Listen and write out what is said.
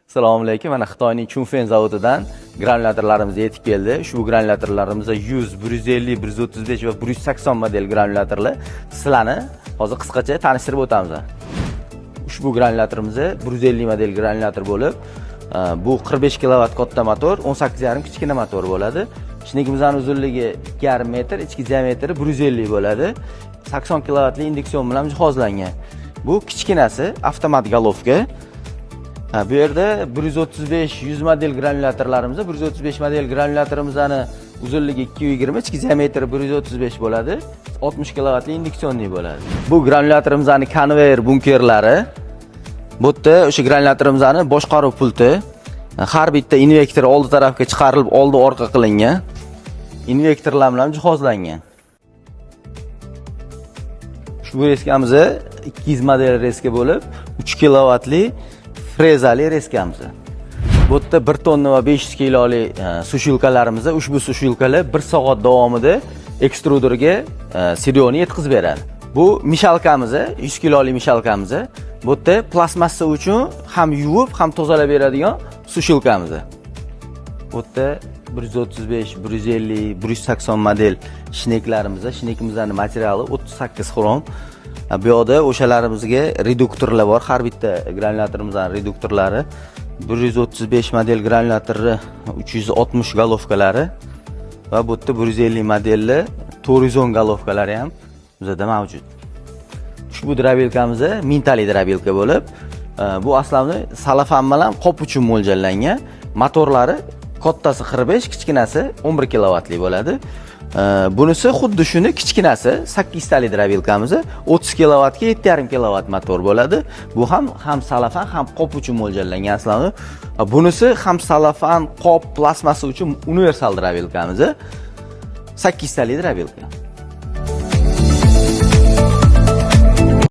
Assalomu alaykum. Mana Xitoyning Chunfen zavodidan granulyatorlarimiz yetib keldi. Ushbu granulyatorlarimiz 100, 150, 135 va 180 model granulyatorlar. Sizlarni hozir qisqacha tanishtirib o'tamiz. Ushbu granulyatorimiz 150 model granulyator bo'lib, bu 45 kilovat katta motor, 18,5 kichkina motor bo'ladi. Ishnikimizning uzunligi 2,5 metr, ichki diametri 150 bo'ladi. 80 kilovatli induksion bilan jihozlangan. Bu kichkinasi avtomat golovka. Bu yerda 135-100 model granulyatorlarimiz, 135 model granulyatorimizni uzunligi 220, ichki diametri 135 bo'ladi. 60 kilovatli induksionli bo'ladi. Bu granulyatorimizni konveyer bunkerlari. Bu yerda o'sha granulyatorimizni boshqaruv pulti. Har bitta invertor oldi tarafga chiqarilib, oldi orqa qilingan. Invertorlar bilan jihozlangan. Ushbu reskamiz 200 model reska bo'lib, 3 kilovatli frezali reskamiz. Bu yerda 1 tonna va 500 kiloli sushilkalarimiz, ushbu sushilkalar 1 soat davomida ekstruderga siryoni yetkazib beradi. Bu mishalkamiz, 100 kiloli mishalkamiz. Bu yerda plastmassa uchun ham yuvib, ham tozalab beradigan sushilkamiz. Bu yerda 135, 150, 180 model shneklarimiz, shnekimizning materiali 38 xrom. Bu yerda o'shalarimizga reduktorlar bor. Har bitta granulyatorimizni reduktorlari 135 model granulyatori 360 golovkalari va bu yerda 150 modelli 410 golovkalari ham bizda mavjud. Ushbu drabelkamiz mintali drabelka bo'lib, bu aslida salafan bilan qop uchun mo'ljallangan. Motorlari kattasi 45, kichkinasi 11 kilovatli bo'ladi. Bunisi xuddi shuni kichkinasi 8 tali drabelkamiz 30 kilovatga 7,5 kilovat motor bo'ladi. Bu ham salafan, ham qop uchun mo'ljallangan aslida. Bunisi ham salafan, qop, plastmassa uchun universal drabelkamiz 8 tali drabelka.